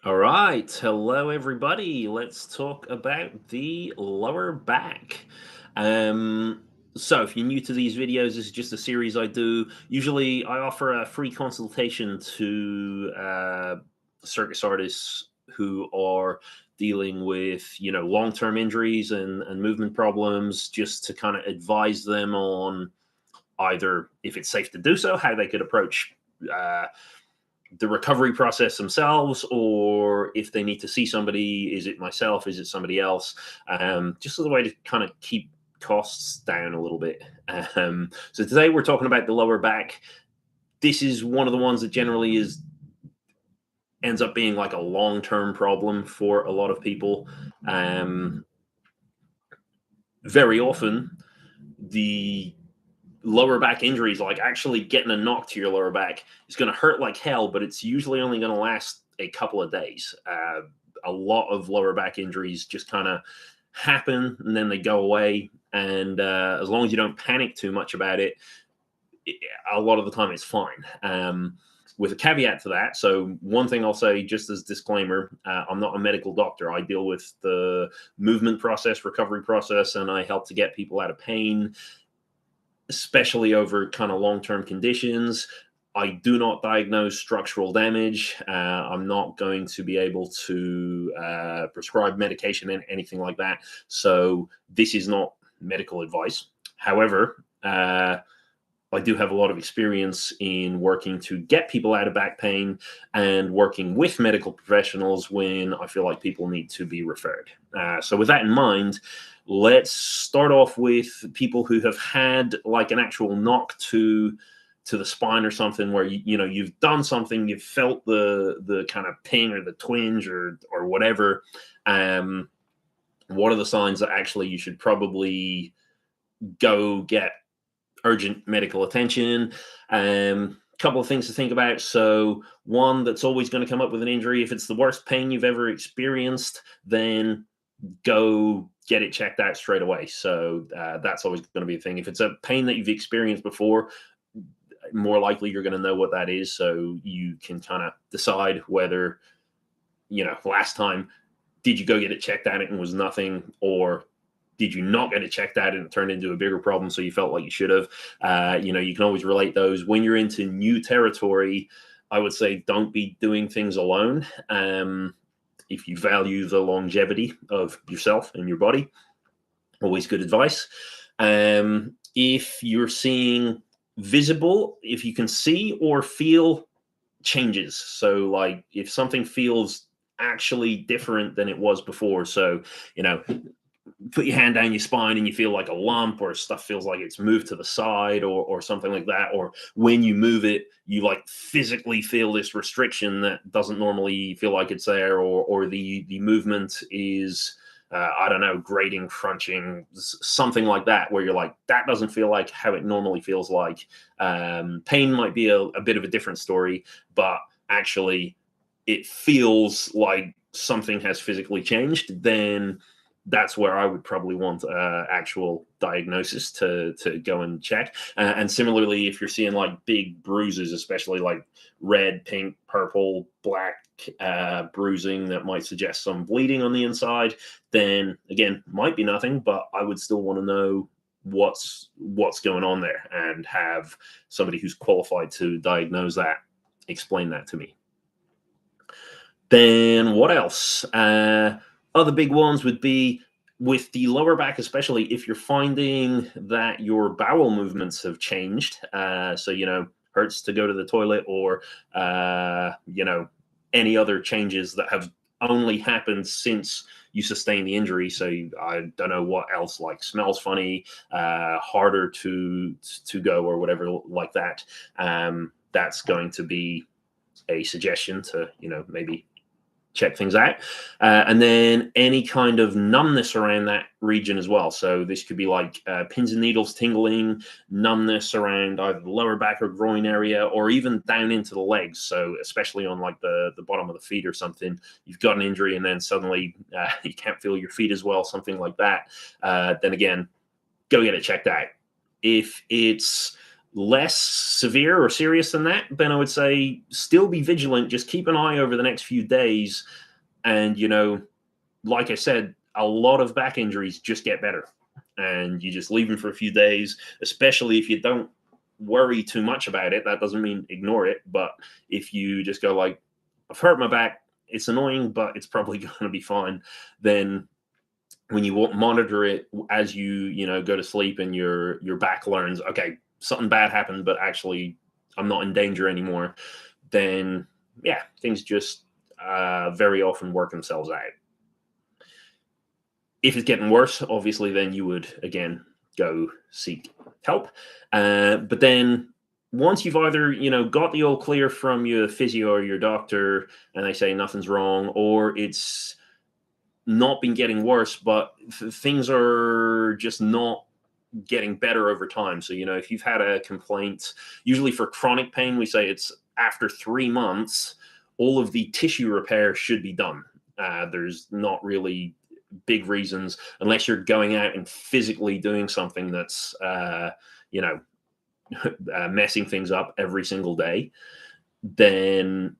All right. Hello, everybody. Let's talk about the lower back. Um, so, if you're new to these videos, this is just a series I do. Usually, I offer a free consultation to circus artists who are dealing with, long-term injuries and movement problems, just to kind of advise them on either if it's safe to do so, how they could approach. Uh, the recovery process themselves, or if they need to see somebody, is it myself, is it somebody else, just as a way to kind of keep costs down a little bit. So today we're talking about the lower back. This is one of the ones that generally is ends up being like a long-term problem for a lot of people. Um, very often the lower back injuries, like actually getting a knock to your lower back, is going to hurt like hell, but it's usually only going to last a couple of days. A lot of lower back injuries just kind of happen and then they go away. And as long as you don't panic too much about it, a lot of the time it's fine. With a caveat to that, so one thing I'll say just as disclaimer, I'm not a medical doctor. I deal with the movement process, recovery process, and I help to get people out of pain, especially over kind of long-term conditions. I do not diagnose structural damage. I'm not going to be able to prescribe medication and anything like that. So this is not medical advice. However, I do have a lot of experience in working to get people out of back pain and working with medical professionals when I feel like people need to be referred. So, with that in mind, let's start off with people who have had like an actual knock to the spine or something, where you've done something, you've felt the kind of ping or the twinge or whatever. Um, what are the signs that actually you should probably go get urgent medical attention? Couple of things to think about. So, one that's always going to come up with an injury, if it's the worst pain you've ever experienced, then go get it checked out straight away. So, that's always going to be a thing. If it's a pain that you've experienced before, more likely you're going to know what that is. So, you can kind of decide whether, last time, did you go get it checked out and it was nothing, or did you not get it checked out and it turned into a bigger problem so you felt like you should have? You can always relate those. When you're into new territory, I would say don't be doing things alone. If you value the longevity of yourself and your body, always good advice. If you're seeing visible, if you can see or feel changes, so like if something feels actually different than it was before, so you know put your hand down your spine and you feel like a lump, or stuff feels like it's moved to the side, or something like that, or when you move it you like physically feel this restriction that doesn't normally feel like it's there, or the movement is I don't know, grating, crunching, something like that, where you're like, that doesn't feel like how it normally feels like. Pain might be a bit of a different story, but actually it feels like something has physically changed. Then that's where I would probably want actual diagnosis to go and check. And similarly, if you're seeing like big bruises, especially like red, pink, purple, black bruising that might suggest some bleeding on the inside, then again, might be nothing, but I would still want to know what's going on there and have somebody who's qualified to diagnose that explain that to me. Then what else? Other big ones would be with the lower back, especially if you're finding that your bowel movements have changed. So, hurts to go to the toilet, or, any other changes that have only happened since you sustained the injury. So I don't know what else, like smells funny, harder to go, or whatever like that. That's going to be a suggestion to, maybe check things out. And then any kind of numbness around that region as well. So this could be like pins and needles tingling, numbness around either the lower back or groin area, or even down into the legs. So especially on like the bottom of the feet or something, you've got an injury and then suddenly you can't feel your feet as well, something like that. Then again, go get it checked out. If it's less severe or serious than that, then I would say still be vigilant. Just keep an eye over the next few days. And, like I said, a lot of back injuries just get better. And you just leave them for a few days, especially if you don't worry too much about it. That doesn't mean ignore it. But if you just go like, I've hurt my back, it's annoying, but it's probably going to be fine, then when you monitor it as you go to sleep and your back learns, okay, something bad happened, but actually I'm not in danger anymore, then yeah, things just very often work themselves out. If it's getting worse, obviously, then you would again go seek help. But then once you've either got the all clear from your physio or your doctor, and they say nothing's wrong, or it's not been getting worse, but things are just not getting better over time. So, if you've had a complaint, usually for chronic pain, we say it's after 3 months, all of the tissue repair should be done. There's not really big reasons, unless you're going out and physically doing something that's, messing things up every single day, then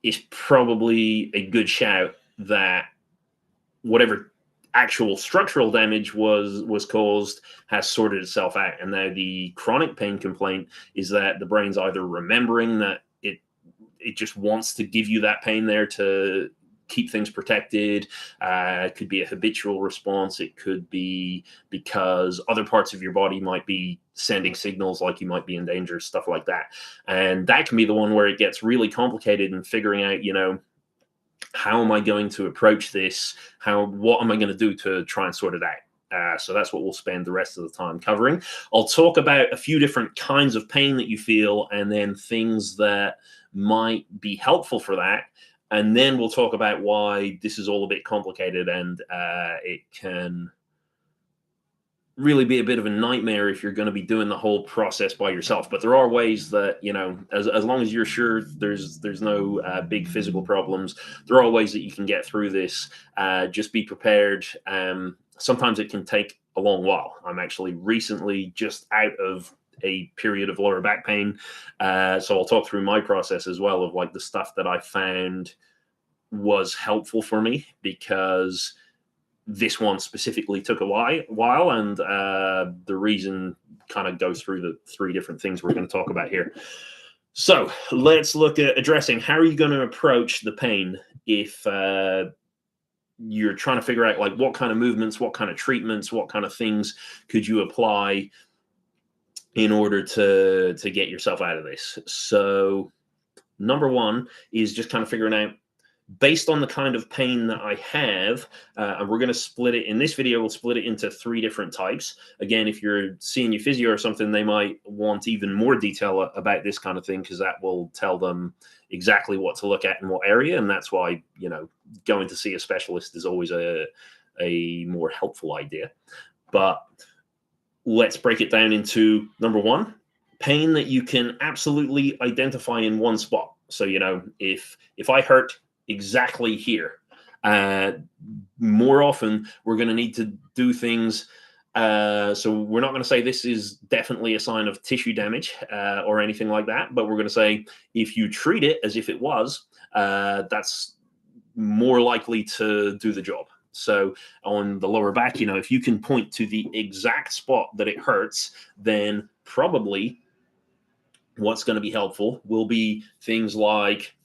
it's probably a good shout that whatever actual structural damage was caused has sorted itself out. And now the chronic pain complaint is that the brain's either remembering that it just wants to give you that pain there to keep things protected. It could be a habitual response. It could be because other parts of your body might be sending signals like you might be in danger, stuff like that. And that can be the one where it gets really complicated in figuring out, how am I going to approach this? What am I going to do to try and sort it out? So that's what we'll spend the rest of the time covering. I'll talk about a few different kinds of pain that you feel, and then things that might be helpful for that. And then we'll talk about why this is all a bit complicated, and it can really be a bit of a nightmare if you're going to be doing the whole process by yourself. But there are ways that, as long as you're sure there's no big physical problems, there are ways that you can get through this. Just be prepared. Sometimes it can take a long while. I'm actually recently just out of a period of lower back pain. So I'll talk through my process as well of like the stuff that I found was helpful for me, because this one specifically took a while, and the reason kind of goes through the 3 different things we're going to talk about here. So let's look at addressing how are you going to approach the pain if you're trying to figure out like what kind of movements, what kind of treatments, what kind of things could you apply in order to get yourself out of this. So number 1 is just kind of figuring out, based on the kind of pain that I have, and we're going to split it in this video, we'll split it into 3 different types. Again, if you're seeing your physio or something, they might want even more detail about this kind of thing, because that will tell them exactly what to look at in what area. And that's why, going to see a specialist is always a more helpful idea. But let's break it down into number 1, pain that you can absolutely identify in one spot. So, if I hurt exactly here, more often we're going to need to do things. So we're not going to say this is definitely a sign of tissue damage or anything like that, but we're going to say if you treat it as if it was, that's more likely to do the job. So on the lower back, if you can point to the exact spot that it hurts, then probably what's going to be helpful will be things like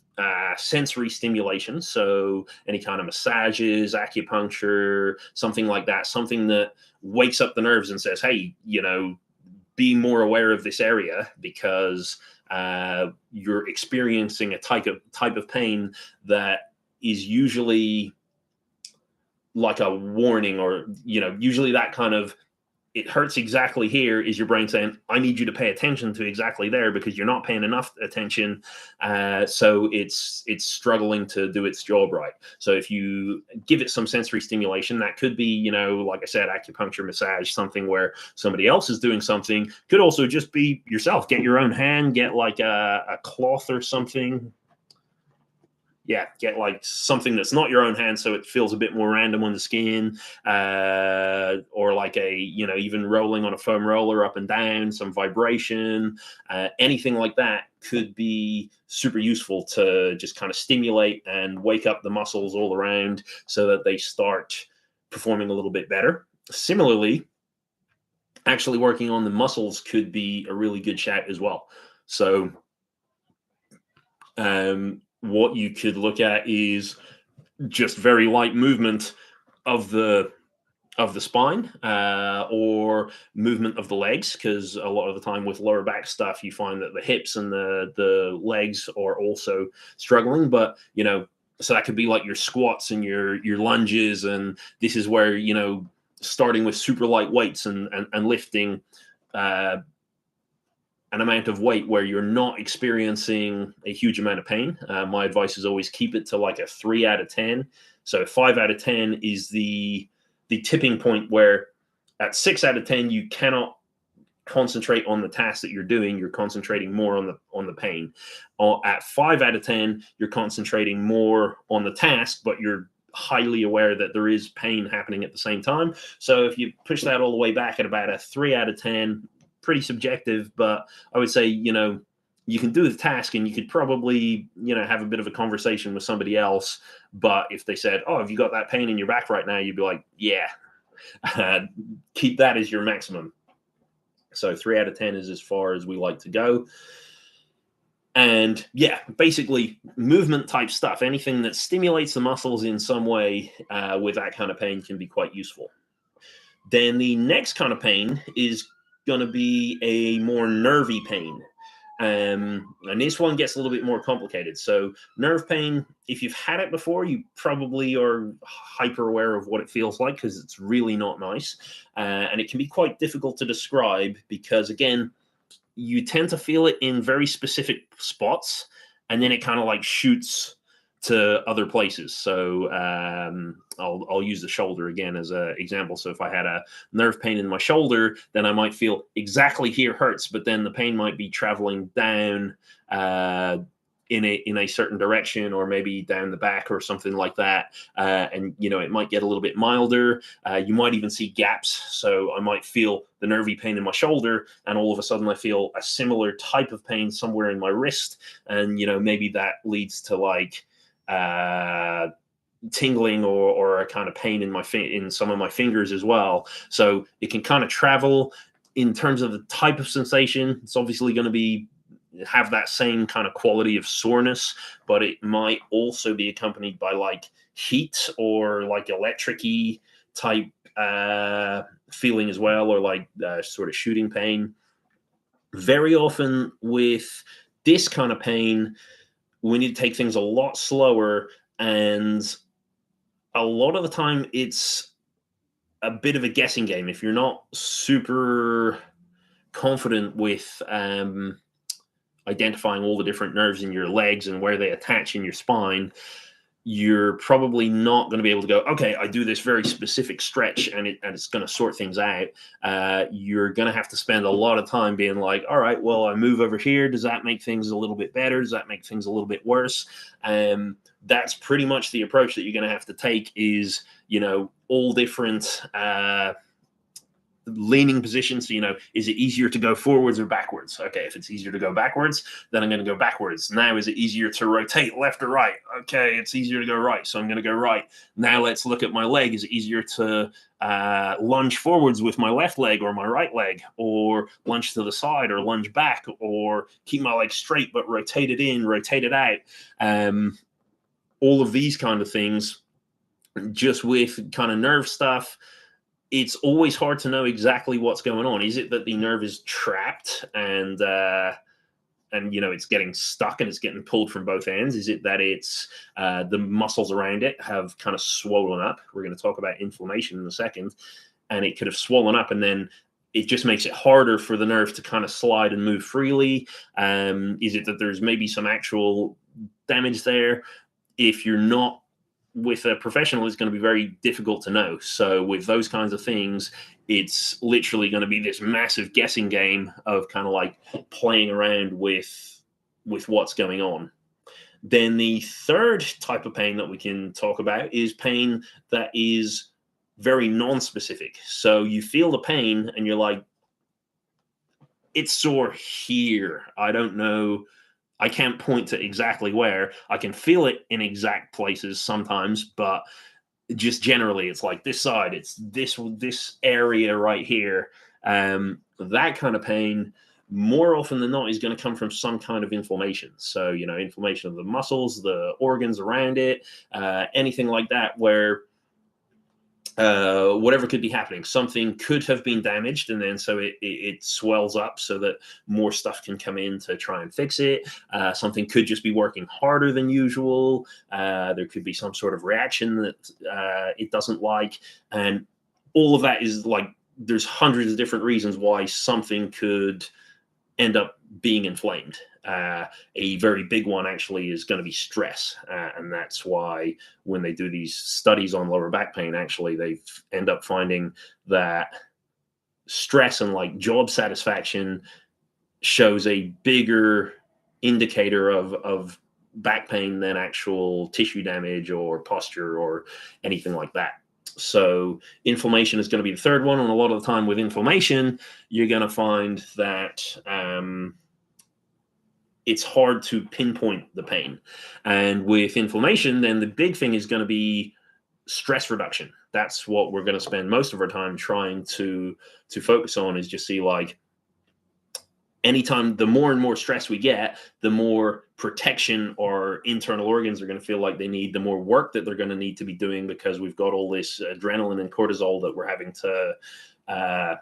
sensory stimulation. So any kind of massages, acupuncture, something like that, something that wakes up the nerves and says, hey, be more aware of this area, because you're experiencing a type of pain that is usually like a warning, or usually that kind of, it hurts exactly here, is your brain saying, I need you to pay attention to exactly there, because you're not paying enough attention. So it's struggling to do its job right. So if you give it some sensory stimulation, that could be, like I said, acupuncture, massage, something where somebody else is doing something. Could also just be yourself. Get your own hand, get like a cloth or something. yeah, get like something that's not your own hand, so it feels a bit more random on the skin, or like a, even rolling on a foam roller up and down, some vibration, anything like that could be super useful to just kind of stimulate and wake up the muscles all around so that they start performing a little bit better. Similarly, actually working on the muscles could be a really good shout as well. So what you could look at is just very light movement of the spine, or movement of the legs, because a lot of the time with lower back stuff you find that the hips and the legs are also struggling. But so that could be like your squats and your lunges, and this is where starting with super light weights and lifting an amount of weight where you're not experiencing a huge amount of pain. My advice is always keep it to like a 3 out of 10. So 5 out of 10 is the tipping point where at 6 out of 10 you cannot concentrate on the task that you're doing. You're concentrating more on the pain. At 5 out of 10 you're concentrating more on the task, but you're highly aware that there is pain happening at the same time. So if you push that all the way back at about a 3 out of 10, pretty subjective, but I would say, you can do the task and you could probably, have a bit of a conversation with somebody else. But if they said, "Oh, have you got that pain in your back right now?" You'd be like, "Yeah." Keep that as your maximum. So 3 out of 10 is as far as we like to go. And yeah, basically movement type stuff, anything that stimulates the muscles in some way with that kind of pain can be quite useful. Then the next kind of pain is going to be a more nervy pain. And this one gets a little bit more complicated. So nerve pain, if you've had it before, you probably are hyper aware of what it feels like, because it's really not nice. And it can be quite difficult to describe because, again, you tend to feel it in very specific spots, and then it kind of like shoots to other places. So I'll use the shoulder again as an example. So if I had a nerve pain in my shoulder, then I might feel exactly here hurts, but then the pain might be traveling down in a certain direction, or maybe down the back or something like that. And it might get a little bit milder. You might even see gaps. So I might feel the nervy pain in my shoulder, and all of a sudden I feel a similar type of pain somewhere in my wrist. And maybe that leads to like tingling or a kind of pain in some of my fingers as well. So it can kind of travel in terms of the type of sensation. It's obviously going to have that same kind of quality of soreness, but it might also be accompanied by like heat or like electric-y type feeling as well, or like sort of shooting pain. Very often with this kind of pain, we need to take things a lot slower, and a lot of the time it's a bit of a guessing game. If you're not super confident with identifying all the different nerves in your legs and where they attach in your spine, you're probably not going to be able to go, okay, I do this very specific stretch and it's going to sort things out. You're going to have to spend a lot of time being like, all right, well, I move over here. Does that make things a little bit better? Does that make things a little bit worse? That's pretty much the approach that you're going to have to take, is, all different leaning positions. So, is it easier to go forwards or backwards? Okay, if it's easier to go backwards, then I'm going to go backwards. Now, is it easier to rotate left or right? Okay, it's easier to go right, so I'm going to go right. Now let's look at my leg. Is it easier to lunge forwards with my left leg or my right leg, or lunge to the side or lunge back, or keep my leg straight but rotate it in, rotate it out? All of these kind of things, just with kind of nerve stuff, it's always hard to know exactly what's going on. Is it that the nerve is trapped and it's getting stuck and it's getting pulled from both ends? Is it that it's the muscles around it have kind of swollen up? We're going to talk about inflammation in a second, and it could have swollen up, and then it just makes it harder for the nerve to kind of slide and move freely. Is it that there's maybe some actual damage there? If you're not with a professional, it's going to be very difficult to know. So with those kinds of things, it's literally going to be this massive guessing game of kind of like playing around with what's going on. Then the third type of pain that we can talk about is pain that is very non-specific. So you feel the pain and you're like, it's sore here. I don't know. I can't point to exactly where. I can feel it in exact places sometimes, but just generally it's like this side, it's this area right here. That kind of pain more often than not is going to come from some kind of inflammation. So, inflammation of the muscles, the organs around it, anything like that, where whatever could be happening, something could have been damaged, and then so it swells up so that more stuff can come in to try and fix it. Something could just be working harder than usual. There could be some sort of reaction that it doesn't like, and all of that is like, there's hundreds of different reasons why something could end up being inflamed. A very big one actually is going to be stress. And that's why when they do these studies on lower back pain, actually, they end up finding that stress and like job satisfaction shows a bigger indicator of back pain than actual tissue damage or posture or anything like that. So inflammation is going to be the third one. And a lot of the time with inflammation, you're going to find that it's hard to pinpoint the pain. And with inflammation, then the big thing is going to be stress reduction. That's what we're going to spend most of our time trying to focus on, is just see like, anytime the more and more stress we get, the more protection our internal organs are going to feel like they need, the more work that they're going to need to be doing, because we've got all this adrenaline and cortisol that we're having to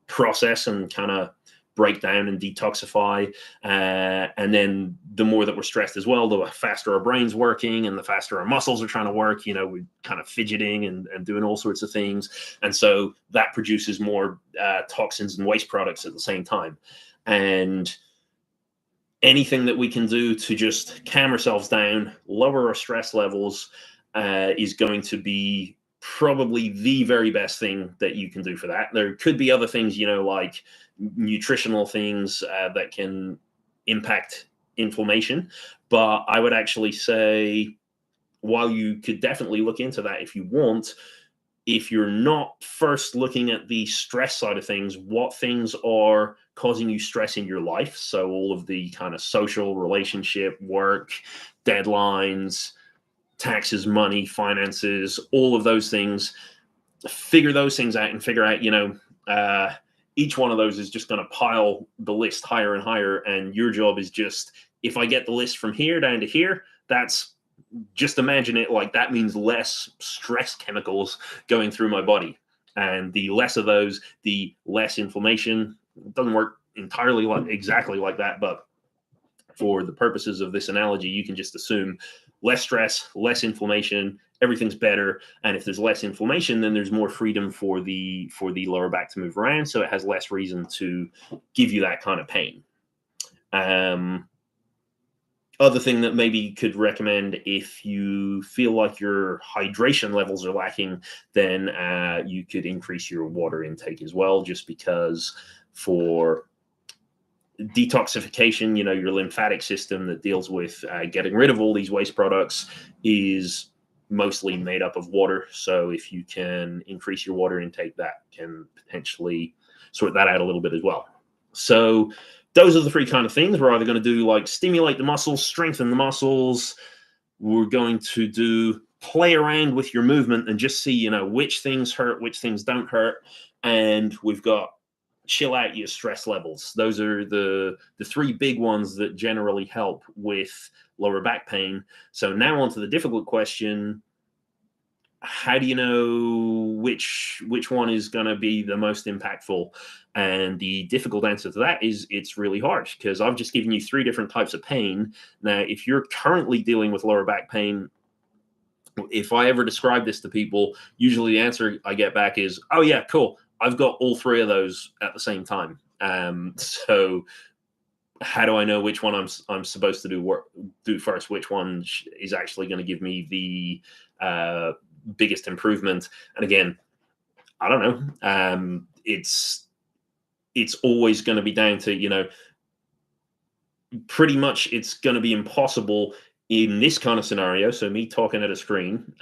process and kind of break down and detoxify. And then the more that we're stressed as well, the faster our brain's working and the faster our muscles are trying to work. We're kind of fidgeting and doing all sorts of things. And so that produces more toxins and waste products at the same time. And anything that we can do to just calm ourselves down, lower our stress levels, is going to be probably the very best thing that you can do for that. There could be other things, like nutritional things that can impact inflammation. But I would actually say, while you could definitely look into that if you want, if you're not first looking at the stress side of things, what things are causing you stress in your life? So all of the kind of social, relationship, work, deadlines, taxes, money, finances, all of those things, figure those things out and figure out, each one of those is just going to pile the list higher and higher. And your job is just, if I get the list from here down to here, that's, just imagine it like that means less stress chemicals going through my body. And the less of those, the less inflammation. It doesn't work entirely exactly like that, but for the purposes of this analogy, you can just assume less stress, less inflammation, everything's better. And if there's less inflammation, then there's more freedom for the lower back to move around. So it has less reason to give you that kind of pain. Other thing that maybe could recommend, if you feel like your hydration levels are lacking, then you could increase your water intake as well, just because for detoxification, your lymphatic system that deals with getting rid of all these waste products is mostly made up of water. So if you can increase your water intake, that can potentially sort that out a little bit as well. So those are the three kind of things. We're either going to do like stimulate the muscles, strengthen the muscles. We're going to do play around with your movement and just see, which things hurt, which things don't hurt. And we've got chill out your stress levels. Those are the three big ones that generally help with lower back pain. So now on to the difficult question. How do you know which one is going to be the most impactful? And the difficult answer to that is it's really hard, because I've just given you three different types of pain. Now, if you're currently dealing with lower back pain, if I ever describe this to people, usually the answer I get back is, oh yeah, cool, I've got all three of those at the same time. So how do I know which one I'm supposed to do first? Which one is actually going to give me the biggest improvement? And again, I don't know. It's always going to be down to, pretty much it's going to be impossible in this kind of scenario. So me talking at a screen,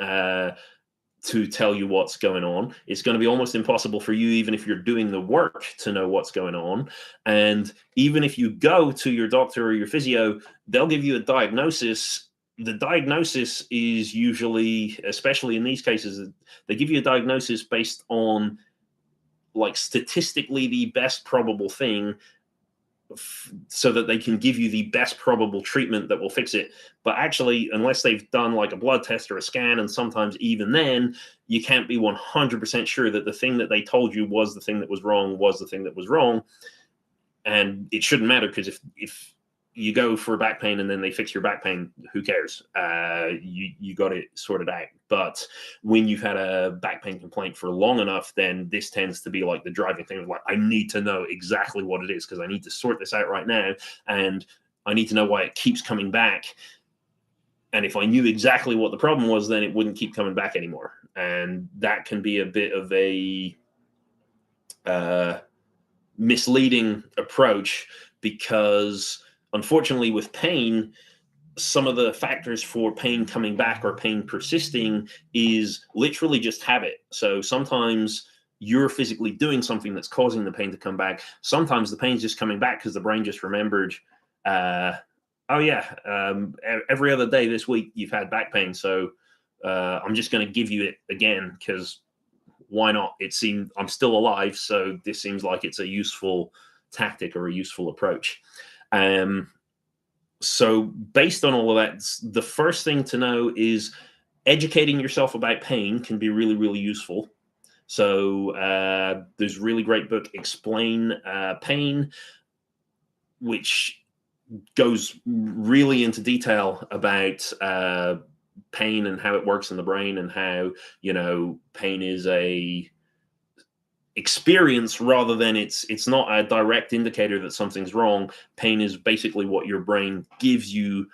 to tell you what's going on. It's going to be almost impossible for you, even if you're doing the work, to know what's going on. And even if you go to your doctor or your physio, they'll give you a diagnosis. The diagnosis is usually, especially in these cases, they give you a diagnosis based on like statistically the best probable thing, so that they can give you the best probable treatment that will fix it. But actually, unless they've done like a blood test or a scan, and sometimes even then, you can't be 100% sure that the thing that they told you was the thing that was wrong, was the thing that was wrong. And it shouldn't matter, because if you go for back pain and then they fix your back pain, who cares? You got it sorted out. But when you've had a back pain complaint for long enough, then this tends to be like the driving thing of like, I need to know exactly what it is, because I need to sort this out right now, and I need to know why it keeps coming back. And if I knew exactly what the problem was, then it wouldn't keep coming back anymore. And that can be a bit of a misleading approach, because unfortunately with pain, some of the factors for pain coming back or pain persisting is literally just habit. So sometimes you're physically doing something that's causing the pain to come back. Sometimes the pain's just coming back because the brain just remembered, oh yeah, every other day this week you've had back pain, so I'm just going to give you it again, because why not? It seemed I'm still alive, so this seems like it's a useful tactic or a useful approach. So based on all of that, the first thing to know is educating yourself about pain can be really, really useful. So there's a really great book, Explain Pain, which goes really into detail about pain and how it works in the brain, and how, pain is a experience rather than it's not a direct indicator that something's wrong. Pain is basically what your brain gives you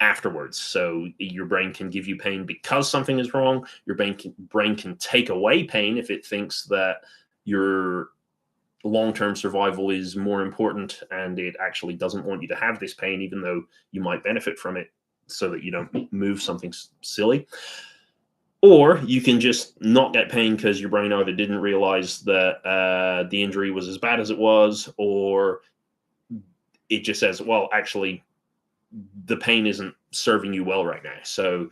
afterwards. So your brain can give you pain because something is wrong. Your brain can take away pain if it thinks that your long-term survival is more important, and it actually doesn't want you to have this pain, even though you might benefit from it, so that you don't move something silly. Or you can just not get pain because your brain either didn't realize that the injury was as bad as it was, or it just says, well, actually, the pain isn't serving you well right now. So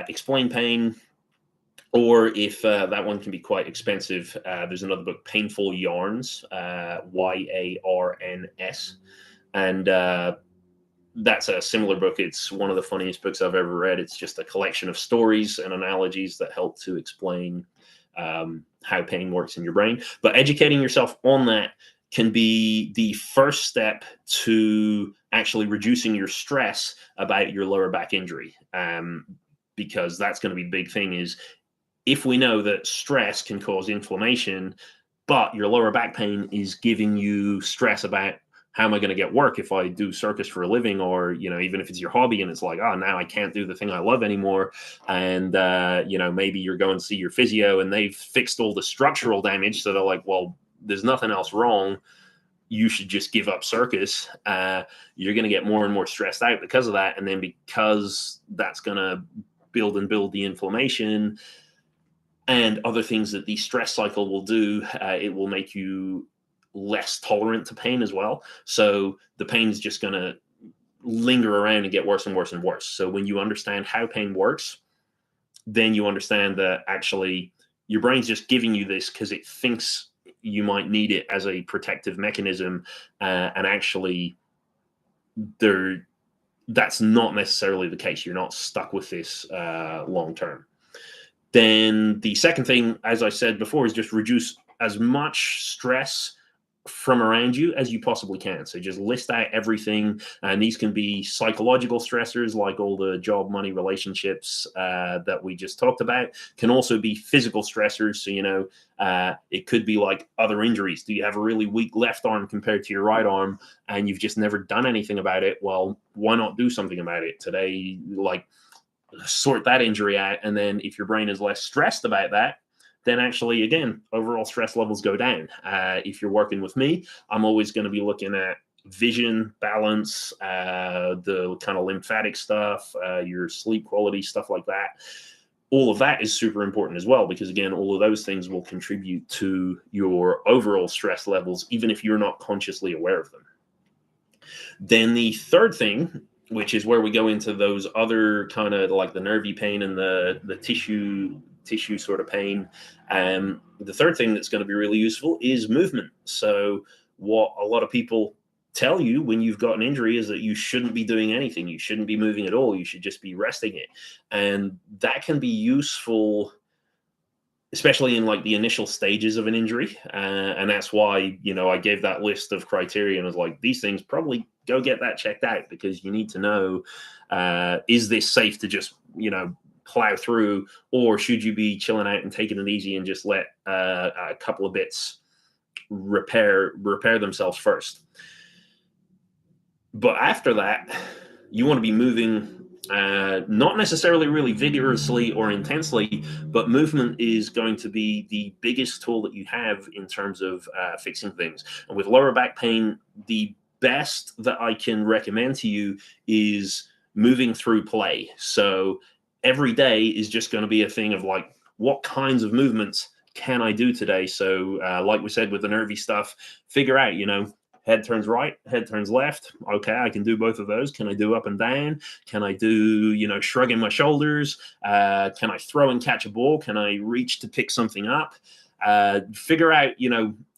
Explain Pain. Or if that one can be quite expensive, there's another book, Painful Yarns, Yarns. And that's a similar book. It's one of the funniest books I've ever read. It's just a collection of stories and analogies that help to explain how pain works in your brain. But educating yourself on that can be the first step to actually reducing your stress about your lower back injury. Because that's going to be the big thing, is if we know that stress can cause inflammation, but your lower back pain is giving you stress about, how am I going to get work if I do circus for a living? Or, even if it's your hobby and it's like, oh, now I can't do the thing I love anymore. And, maybe you're going to see your physio and they've fixed all the structural damage. So they're like, well, there's nothing else wrong. You should just give up circus. You're going to get more and more stressed out because of that. And then because that's going to build the inflammation and other things that the stress cycle will do, it will make you less tolerant to pain as well. So the pain is just going to linger around and get worse and worse and worse. So when you understand how pain works, then you understand that actually your brain's just giving you this because it thinks you might need it as a protective mechanism. And actually, that's not necessarily the case. You're not stuck with this long term. Then the second thing, as I said before, is just reduce as much stress from around you as you possibly can. So just list out everything. And these can be psychological stressors, like all the job, money, relationships that we just talked about. Can also be physical stressors. So, it could be like other injuries. Do you have a really weak left arm compared to your right arm, and you've just never done anything about it? Well, why not do something about it today? Like, sort that injury out. And then if your brain is less stressed about that, then actually, again, overall stress levels go down. If you're working with me, I'm always going to be looking at vision, balance, the kind of lymphatic stuff, your sleep quality, stuff like that. All of that is super important as well, because again, all of those things will contribute to your overall stress levels, even if you're not consciously aware of them. Then the third thing, which is where we go into those other kind of like the nervy pain and the tissue sort of pain. The third thing that's going to be really useful is movement. So what a lot of people tell you when you've got an injury is that you shouldn't be doing anything. You shouldn't be moving at all. You should just be resting it. And that can be useful, especially in like the initial stages of an injury. And that's why, I gave that list of criteria and was like, these things probably go get that checked out, because you need to know, is this safe to just, plow through, or should you be chilling out and taking it easy and just let a couple of bits repair themselves first. But after that, you want to be moving, not necessarily really vigorously or intensely, but movement is going to be the biggest tool that you have in terms of fixing things. And with lower back pain, the best that I can recommend to you is moving through play. So every day is just going to be a thing of like, what kinds of movements can I do today? So like we said with the nervy stuff, figure out, head turns right, head turns left. Okay, I can do both of those. Can I do up and down? Can I do, shrugging my shoulders? Can I throw and catch a ball? Can I reach to pick something up? Figure out,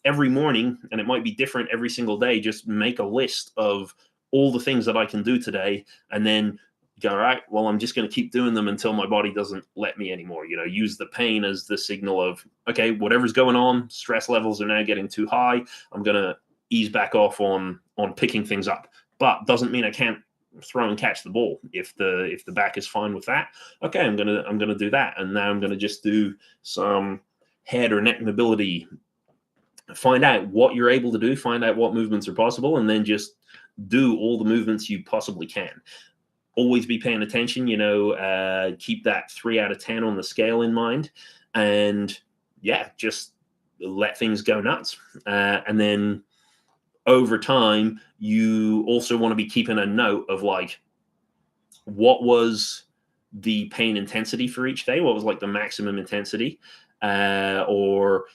every morning, and it might be different every single day, just make a list of all the things that I can do today, and then go, all right, well, I'm just going to keep doing them until my body doesn't let me anymore. Use the pain as the signal of, okay, whatever's going on, stress levels are now getting too high. I'm going to ease back off on picking things up, but doesn't mean I can't throw and catch the ball. If the back is fine with that, okay, I'm gonna do that, and now I'm gonna just do some head or neck mobility. Find out what you're able to do, find out what movements are possible, and then just do all the movements you possibly can. Always be paying attention, keep that 3 out of 10 on the scale in mind, and just let things go nuts. And then over time, you also want to be keeping a note of like, what was the pain intensity for each day? What was like the maximum intensity? Or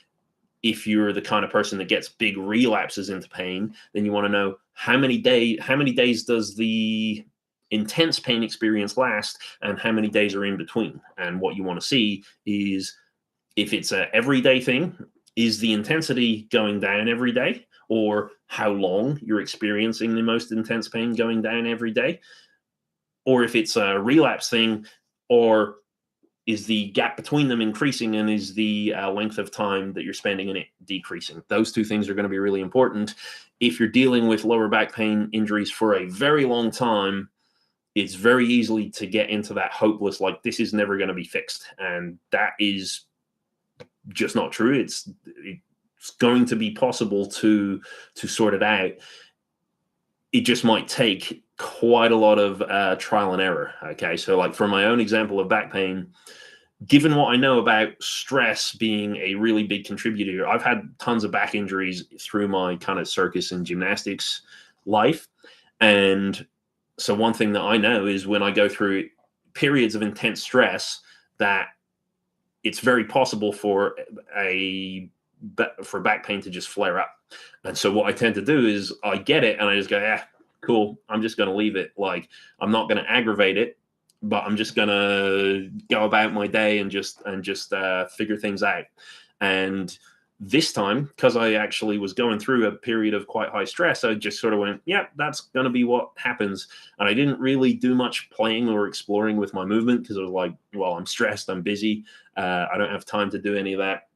if you're the kind of person that gets big relapses into pain, then you want to know how many days does the intense pain experience last, and how many days are in between. And what you want to see is, if it's a everyday thing, is the intensity going down every day, or how long you're experiencing the most intense pain going down every day? Or if it's a relapse thing, or is the gap between them increasing, and is the length of time that you're spending in it decreasing? Those two things are going to be really important. If you're dealing with lower back pain injuries for a very long time, it's very easy to get into that hopeless, like, this is never going to be fixed. And that is just not true. It's going to be possible to sort it out. It just might take quite a lot of trial and error. Okay, so like for my own example of back pain, given what I know about stress being a really big contributor, I've had tons of back injuries through my kind of circus and gymnastics life. And so one thing that I know is, when I go through periods of intense stress, that it's very possible for back pain to just flare up. And so what I tend to do is, I get it and I just go, yeah, cool, I'm just going to leave it. Like, I'm not going to aggravate it, but I'm just going to go about my day and just figure things out. And this time, because I actually was going through a period of quite high stress, I just sort of went, yeah, that's going to be what happens. And I didn't really do much playing or exploring with my movement, because I was like, well, I'm stressed, I'm busy, I don't have time to do any of that.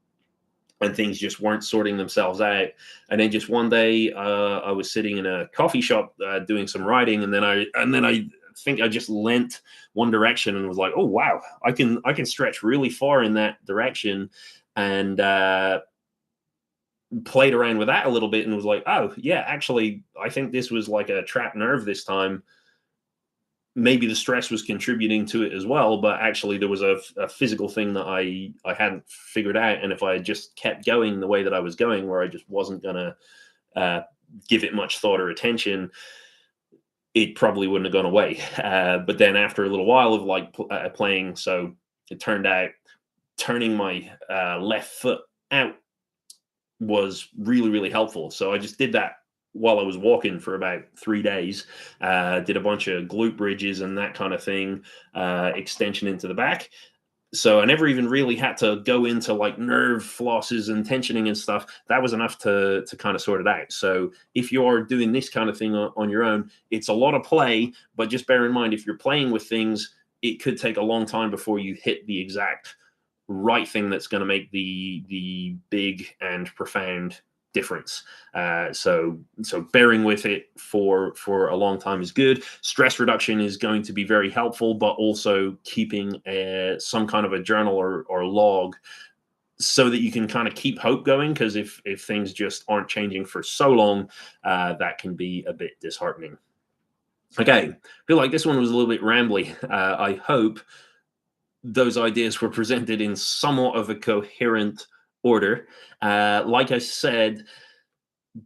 And things just weren't sorting themselves out. And then just one day, I was sitting in a coffee shop doing some writing, and then I think I just leant one direction and was like, oh wow, I can stretch really far in that direction, and played around with that a little bit, and was like, oh yeah, actually, I think this was like a trapped nerve this time. Maybe the stress was contributing to it as well, but actually there was a physical thing that I hadn't figured out. And if I had just kept going the way that I was going, where I just wasn't gonna give it much thought or attention, it probably wouldn't have gone away. But then after a little while of like playing, so it turned out turning my left foot out was really, really helpful. So I just did that while I was walking for about 3 days. Did a bunch of glute bridges and that kind of thing, extension into the back. So I never even really had to go into like nerve flosses and tensioning and stuff. That was enough to kind of sort it out. So if you're doing this kind of thing on your own, it's a lot of play, but just bear in mind, if you're playing with things, it could take a long time before you hit the exact right thing that's going to make the big and profound difference. So bearing with it for a long time is good. Stress reduction is going to be very helpful, but also keeping some kind of a journal or log so that you can kind of keep hope going. Because if things just aren't changing for so long, that can be a bit disheartening. Okay, I feel like this one was a little bit rambly. I hope those ideas were presented in somewhat of a coherent order. Like I said,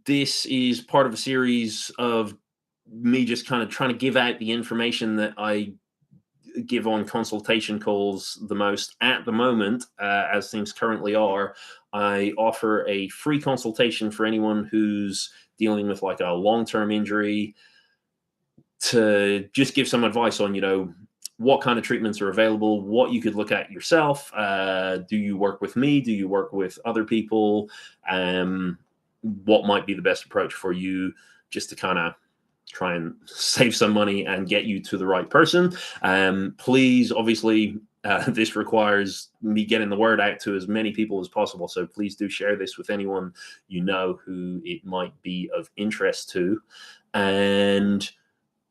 this is part of a series of me just kind of trying to give out the information that I give on consultation calls the most at the moment. As things currently are, I offer a free consultation for anyone who's dealing with like a long-term injury, to just give some advice on, what kind of treatments are available, what you could look at yourself. Do you work with me? Do you work with other people? What might be the best approach for you, just to kind of try and save some money and get you to the right person. Please, obviously, this requires me getting the word out to as many people as possible. So please do share this with anyone you know who it might be of interest to. And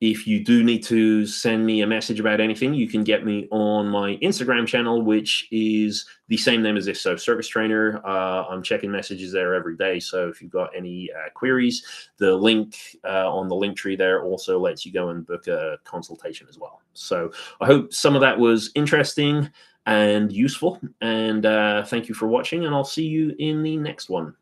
if you do need to send me a message about anything, you can get me on my Instagram channel, which is the same name as this. So Circus Trainer. I'm checking messages there every day. So if you've got any queries, the link on the link tree there also lets you go and book a consultation as well. So I hope some of that was interesting and useful. And thank you for watching, and I'll see you in the next one.